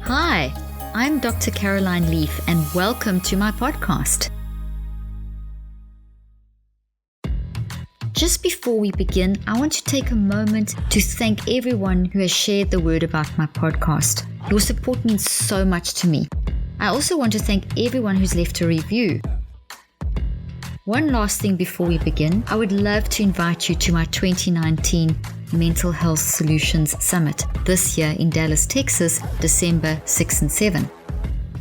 Hi, I'm Dr. Caroline Leaf and welcome to my podcast. Just before we begin, I want to take a moment to thank everyone who has shared the word about my podcast. Your support means so much to me. I also want to thank everyone who's left a review. One last thing before we begin, I would love to invite you to my 2019 Mental Health Solutions Summit this year in Dallas, Texas, December 6 and 7.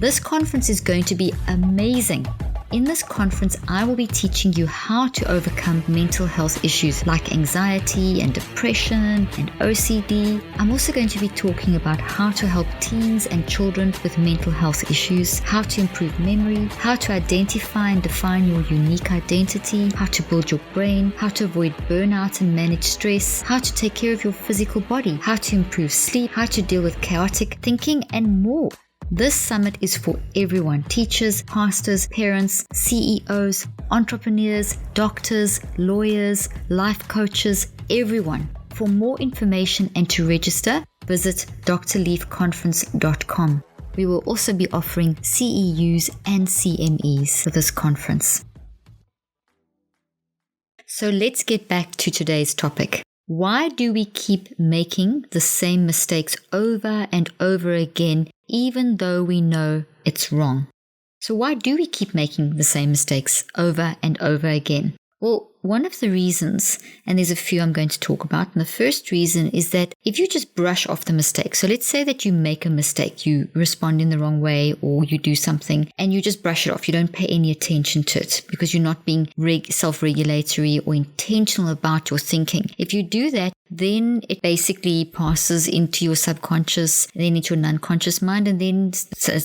This conference is going to be amazing. In this conference, I will be teaching you how to overcome mental health issues like anxiety and depression and OCD. I'm also going to be talking about how to help teens and children with mental health issues, how to improve memory, how to identify and define your unique identity, how to build your brain, how to avoid burnout and manage stress, how to take care of your physical body, how to improve sleep, how to deal with chaotic thinking, and more. This summit is for everyone: teachers, pastors, parents, CEOs, entrepreneurs, doctors, lawyers, life coaches, everyone. For more information and to register, visit drleafconference.com. We will also be offering CEUs and CMEs for this conference. So let's get back to today's topic. Why do we keep making the same mistakes over and over again, even though we know it's wrong? So why do we keep making the same mistakes over and over again? Well, one of the reasons, and there's a few I'm going to talk about, and the first reason is that if you just brush off the mistake, so let's say that you make a mistake, you respond in the wrong way or you do something and you just brush it off, you don't pay any attention to it because you're not being self-regulatory or intentional about your thinking. If you do that, then it basically passes into your subconscious, and then into your non-conscious mind, and then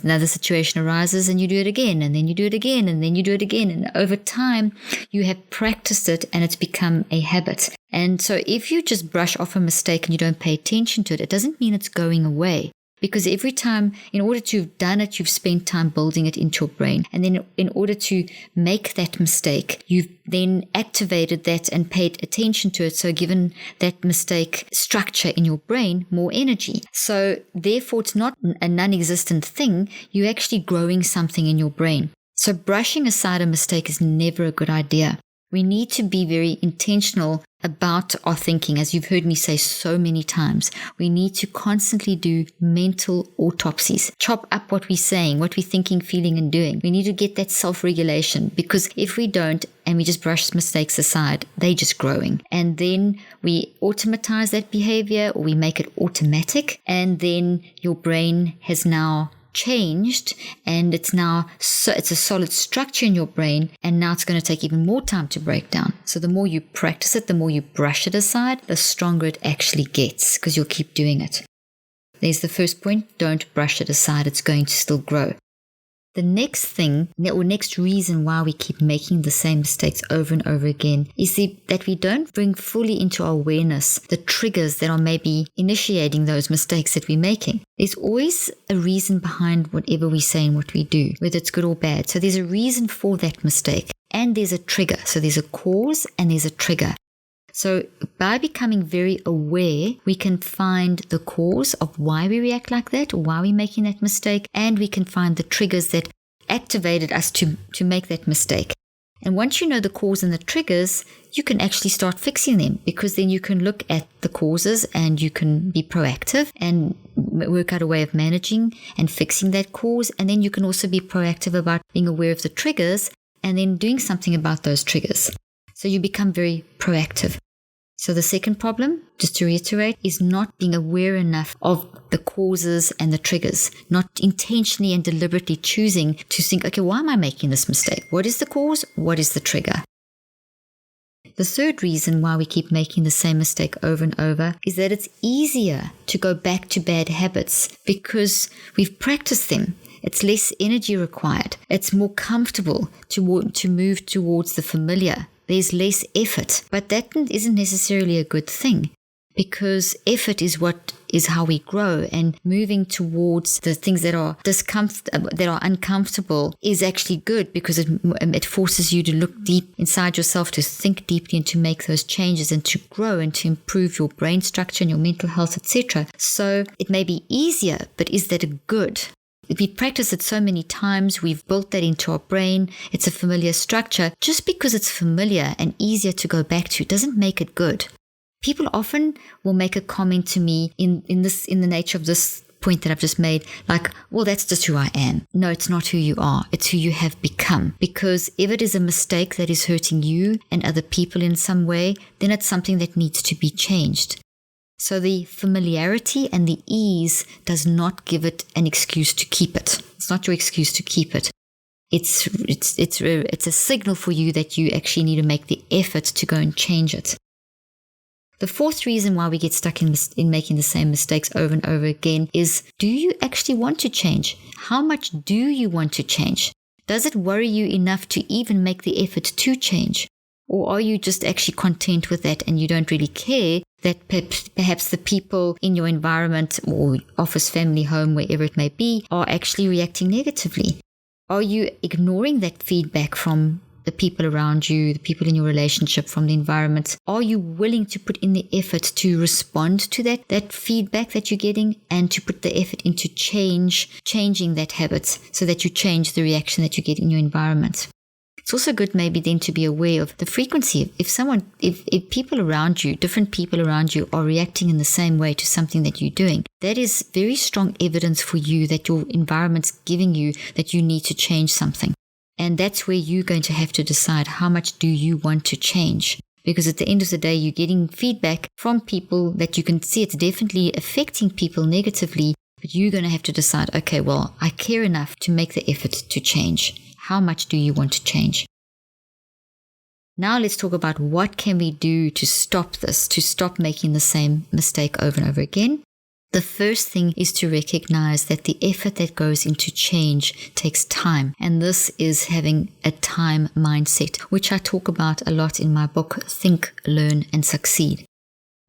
another situation arises and you do it again, and then you do it again, and then you do it again. And over time, you have practiced it and it's become a habit. And so if you just brush off a mistake and you don't pay attention to it, it doesn't mean it's going away. Because every time, in order to have done it, you've spent time building it into your brain. And then in order to make that mistake, you've then activated that and paid attention to it. So given that mistake structure in your brain, more energy. So therefore, it's not a non-existent thing. You're actually growing something in your brain. So brushing aside a mistake is never a good idea. We need to be very intentional about our thinking. As you've heard me say so many times, we need to constantly do mental autopsies. Chop up what we're saying, what we're thinking, feeling, and doing. We need to get that self-regulation, because if we don't and we just brush mistakes aside, they're just growing. And then we automatize that behavior, or we make it automatic, and then your brain has now changed, and it's a solid structure in your brain, and now it's going to take even more time to break down. So the more you practice it, the more you brush it aside, the stronger it actually gets, because you'll keep doing it. There's the first point: don't brush it aside, it's going to still grow. The next thing, or next reason why we keep making the same mistakes over and over again, is that we don't bring fully into our awareness the triggers that are maybe initiating those mistakes that we're making. There's always a reason behind whatever we say and what we do, whether it's good or bad. So there's a reason for that mistake, and there's a trigger. So there's a cause and there's a trigger. So by becoming very aware, we can find the cause of why we react like that, or why we're making that mistake, and we can find the triggers that activated us to make that mistake. And once you know the cause and the triggers, you can actually start fixing them, because then you can look at the causes and you can be proactive and work out a way of managing and fixing that cause. And then you can also be proactive about being aware of the triggers and then doing something about those triggers. So you become very proactive. So the second problem, just to reiterate, is not being aware enough of the causes and the triggers, not intentionally and deliberately choosing to think, okay, why am I making this mistake? What is the cause? What is the trigger? The third reason why we keep making the same mistake over and over is that it's easier to go back to bad habits because we've practiced them. It's less energy required. It's more comfortable to move towards the familiar. There's less effort, but that isn't necessarily a good thing, because effort is what is how we grow, and moving towards the things that are uncomfortable is actually good, because it forces you to look deep inside yourself, to think deeply and to make those changes and to grow and to improve your brain structure and your mental health, etc. So it may be easier, but is that a good? We practice it so many times, we've built that into our brain, it's a familiar structure. Just because it's familiar and easier to go back to doesn't make it good. People often will make a comment to me in the nature of this point that I've just made, like, well, that's just who I am. No, it's not who you are. It's who you have become. Because if it is a mistake that is hurting you and other people in some way, then it's something that needs to be changed. So the familiarity and the ease does not give it an excuse to keep it. It's not your excuse to keep it. It's a signal for you that you actually need to make the effort to go and change it. The fourth reason why we get stuck in making the same mistakes over and over again is, do you actually want to change? How much do you want to change? Does it worry you enough to even make the effort to change? Or are you just actually content with that and you don't really care that perhaps the people in your environment or office, family, home, wherever it may be, are actually reacting negatively? Are you ignoring that feedback from the people around you, the people in your relationship, from the environment? Are you willing to put in the effort to respond to that feedback that you're getting, and to put the effort into changing that habit so that you change the reaction that you get in your environment? It's also good maybe then to be aware of the frequency. If people around you, different people around you, are reacting in the same way to something that you're doing, that is very strong evidence for you that your environment's giving you that you need to change something. And that's where you're going to have to decide, how much do you want to change? Because at the end of the day, you're getting feedback from people that you can see it's definitely affecting people negatively, but you're going to have to decide, okay, well, I care enough to make the effort to change. How much do you want to change? Now let's talk about what can we do to stop this, to stop making the same mistake over and over again. The first thing is to recognize that the effort that goes into change takes time. And this is having a time mindset, which I talk about a lot in my book, Think, Learn and Succeed.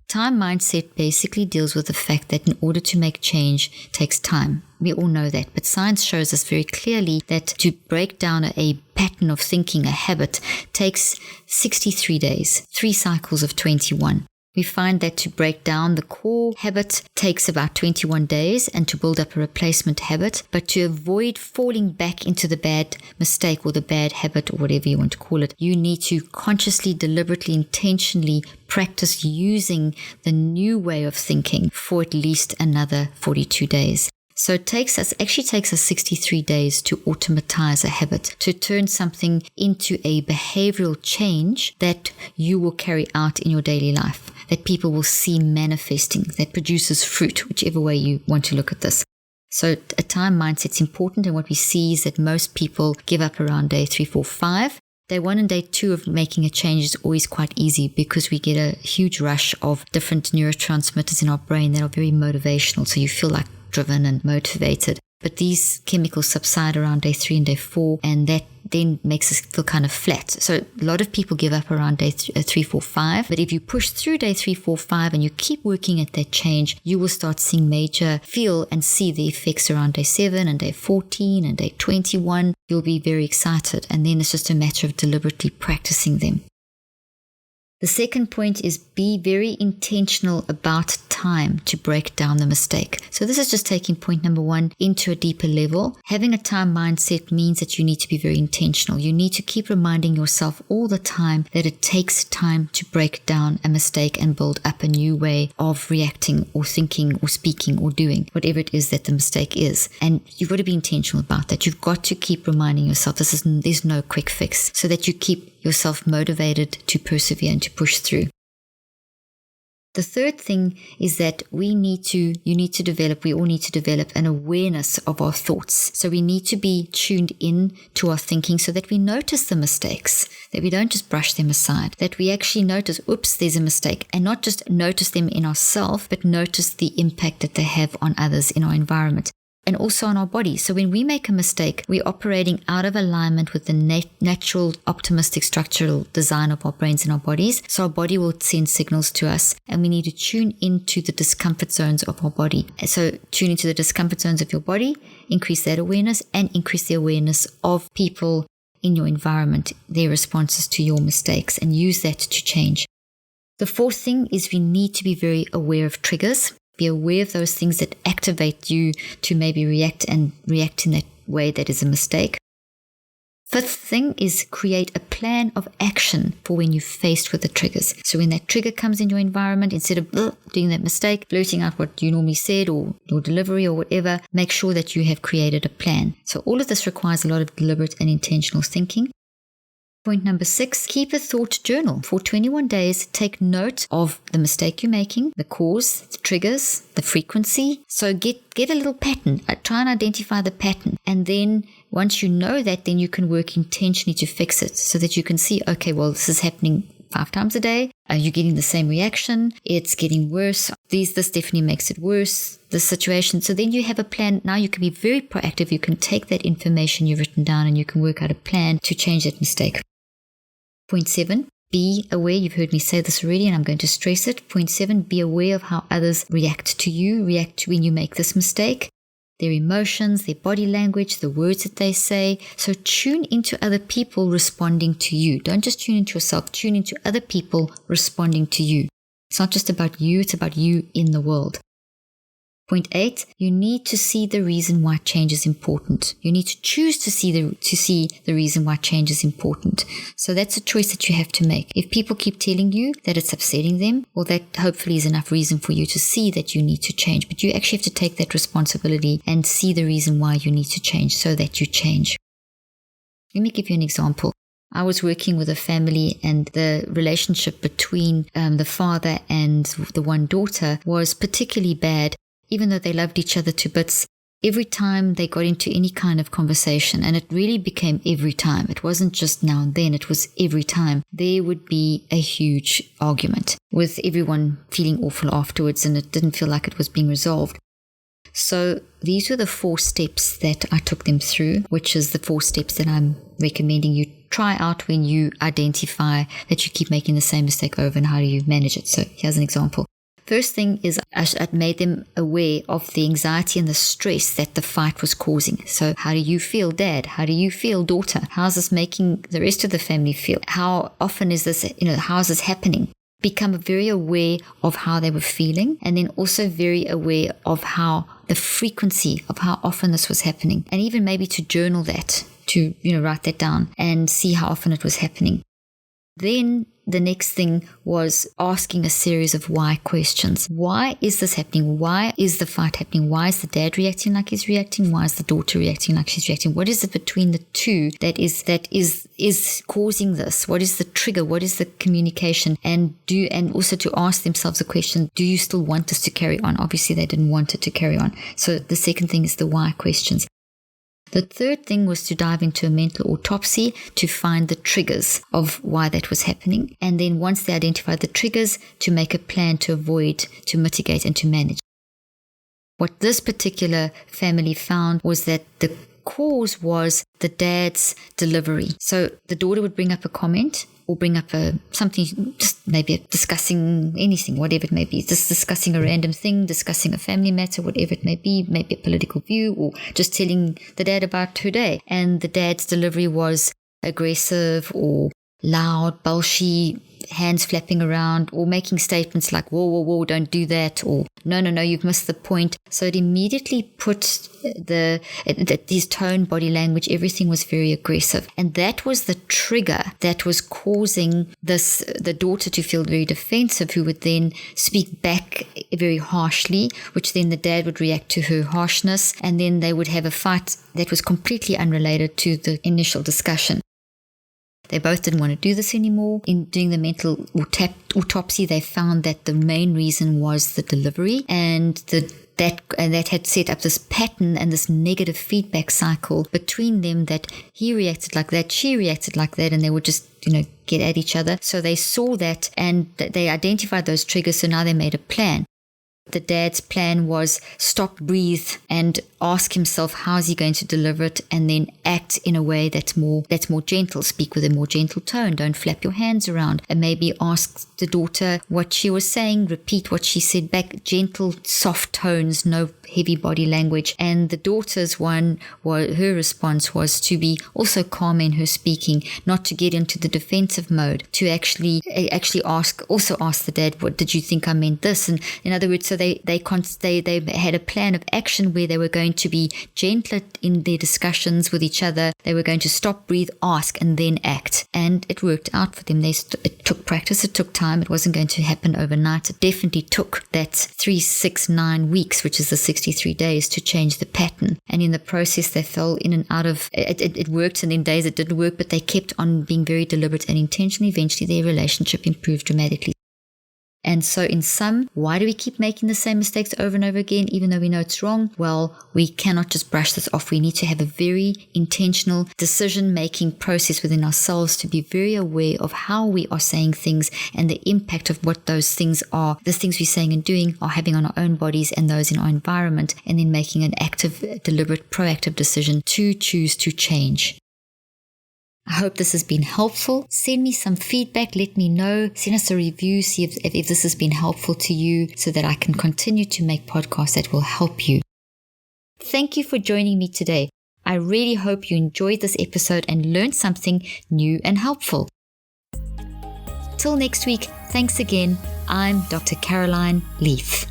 Time mindset basically deals with the fact that in order to make change takes time. We all know that, but science shows us very clearly that to break down a pattern of thinking, a habit, takes 63 days, 3 cycles of 21. We find that to break down the core habit takes about 21 days, and to build up a replacement habit. But to avoid falling back into the bad mistake or the bad habit or whatever you want to call it, you need to consciously, deliberately, intentionally practice using the new way of thinking for at least another 42 days. So it takes us 63 days to automatize a habit, to turn something into a behavioral change that you will carry out in your daily life, that people will see manifesting, that produces fruit, whichever way you want to look at this. So a time mindset's important, and what we see is that most people give up around day 3, 4, 5. Day 1 and day 2 of making a change is always quite easy, because we get a huge rush of different neurotransmitters in our brain that are very motivational. So you feel like driven and motivated. But these chemicals subside around day 3 and day 4, and that then makes us feel kind of flat. So a lot of people give up around day 3, 4, 5. But if you push through day 3, 4, 5 and you keep working at that change, you will start seeing feel and see the effects around day 7 and day 14 and day 21. You'll be very excited, and then it's just a matter of deliberately practicing them. The second point is be very intentional about time to break down the mistake. So this is just taking point number 1 into a deeper level. Having a time mindset means that you need to be very intentional. You need to keep reminding yourself all the time that it takes time to break down a mistake and build up a new way of reacting or thinking or speaking or doing whatever it is that the mistake is. And you've got to be intentional about that. You've got to keep reminding yourself there's no quick fix, so that you keep yourself motivated to persevere and to push through. The third thing is that we all need to develop an awareness of our thoughts. So we need to be tuned in to our thinking so that we notice the mistakes, that we don't just brush them aside, that we actually notice, oops, there's a mistake, and not just notice them in ourselves, but notice the impact that they have on others in our environment. and also on our body. So when we make a mistake, we're operating out of alignment with the natural optimistic structural design of our brains and our bodies. So our body will send signals to us, and we need to tune into the discomfort zones of our body. So tune into the discomfort zones of your body, increase that awareness, and increase the awareness of people in your environment, their responses to your mistakes, and use that to change. The fourth thing is we need to be very aware of triggers. Be aware of those things that activate you to maybe react in that way that is a mistake. Fifth thing is create a plan of action for when you're faced with the triggers. So when that trigger comes in your environment, instead of doing that mistake, blurting out what you normally said or your delivery or whatever, make sure that you have created a plan. So all of this requires a lot of deliberate and intentional thinking. Point number 6, keep a thought journal. For 21 days, take note of the mistake you're making, the cause, the triggers, the frequency. So get a little pattern. Try and identify the pattern. And then once you know that, then you can work intentionally to fix it so that you can see, okay, well, this is happening 5 times a day. Are you getting the same reaction? It's getting worse. This definitely makes it worse, the situation. So then you have a plan. Now you can be very proactive. You can take that information you've written down and you can work out a plan to change that mistake. Point 7, be aware. You've heard me say this already and I'm going to stress it. Point 7, be aware of how others react to you, react when you make this mistake, their emotions, their body language, the words that they say. So tune into other people responding to you. Don't just tune into yourself, tune into other people responding to you. It's not just about you, it's about you in the world. Point 8, you need to see the reason why change is important. You need to choose to see the reason why change is important. So that's a choice that you have to make. If people keep telling you that it's upsetting them, well, that hopefully is enough reason for you to see that you need to change. But you actually have to take that responsibility and see the reason why you need to change so that you change. Let me give you an example. I was working with a family and the relationship between the father and the one daughter was particularly bad. Even though they loved each other to bits, every time they got into any kind of conversation, and it really became every time, it wasn't just now and then, it was every time, there would be a huge argument with everyone feeling awful afterwards, and it didn't feel like it was being resolved. So these were the 4 steps that I took them through, which is the 4 steps that I'm recommending you try out when you identify that you keep making the same mistake over, and how do you manage it. So here's an example. First thing is I made them aware of the anxiety and the stress that the fight was causing. So how do you feel, Dad? How do you feel, daughter? How's this making the rest of the family feel? How often is this, how is this happening? Become very aware of how they were feeling, and then also very aware of how the frequency of how often this was happening, and even maybe to journal that, to write that down and see how often it was happening. Then the next thing was asking a series of why questions. Why is this happening? Why is the fight happening? Why is the dad reacting like he's reacting? Why is the daughter reacting like she's reacting? What is it between the two that is causing this? What is the trigger? What is the communication? And also to ask themselves the question, do you still want this to carry on? Obviously they didn't want it to carry on. So the second thing is the why questions. The third thing was to dive into a mental autopsy to find the triggers of why that was happening. And then once they identified the triggers, to make a plan to avoid, to mitigate, and to manage. What this particular family found was that the cause was the dad's delivery. So the daughter would bring up a comment or bring up something, just maybe discussing anything, whatever it may be, just discussing a random thing, discussing a family matter, whatever it may be, maybe a political view, or just telling the dad about her day. And the dad's delivery was aggressive or loud, bulshy, hands flapping around, or making statements like, whoa, whoa, whoa, don't do that, or no, you've missed the point. So it immediately put his tone, body language, everything was very aggressive. And that was the trigger that was causing the daughter to feel very defensive, who would then speak back very harshly, which then the dad would react to her harshness, and then they would have a fight that was completely unrelated to the initial discussion. They both didn't want to do this anymore. In doing the mental autopsy, they found that the main reason was the delivery, and that had set up this pattern and this negative feedback cycle between them, that he reacted like that, she reacted like that, and they would just, get at each other. So they saw that and they identified those triggers, so now they made a plan. the dad's plan was stop, breathe, and ask himself how's he going to deliver it, and then act in a way that's more gentle. Speak with a more gentle tone. Don't flap your hands around. And maybe ask the daughter what she was saying. Repeat what she said back. Gentle, soft tones, no heavy body language. And the daughter's her response was to be also calm in her speaking, not to get into the defensive mode, to actually ask the dad, what did you think I meant this? And in other words, so they had a plan of action where they were going to be gentler in their discussions with each other. They were going to stop, breathe, ask, and then act. And it worked out for them. It took practice. It took time. It wasn't going to happen overnight. It definitely took that 3, 6, 9 weeks, which is the 63 days, to change the pattern. And in the process, they fell in and out of it. It worked, and in days it didn't work, but they kept on being very deliberate and intentional. Eventually, their relationship improved dramatically. And so in sum, why do we keep making the same mistakes over and over again, even though we know it's wrong? Well, we cannot just brush this off. We need to have a very intentional decision-making process within ourselves to be very aware of how we are saying things and the impact of what those things are, the things we're saying and doing are having on our own bodies and those in our environment, and then making an active, deliberate, proactive decision to choose to change. I hope this has been helpful. Send me some feedback. Let me know. Send us a review. See if this has been helpful to you so that I can continue to make podcasts that will help you. Thank you for joining me today. I really hope you enjoyed this episode and learned something new and helpful. Till next week, thanks again. I'm Dr. Caroline Leaf.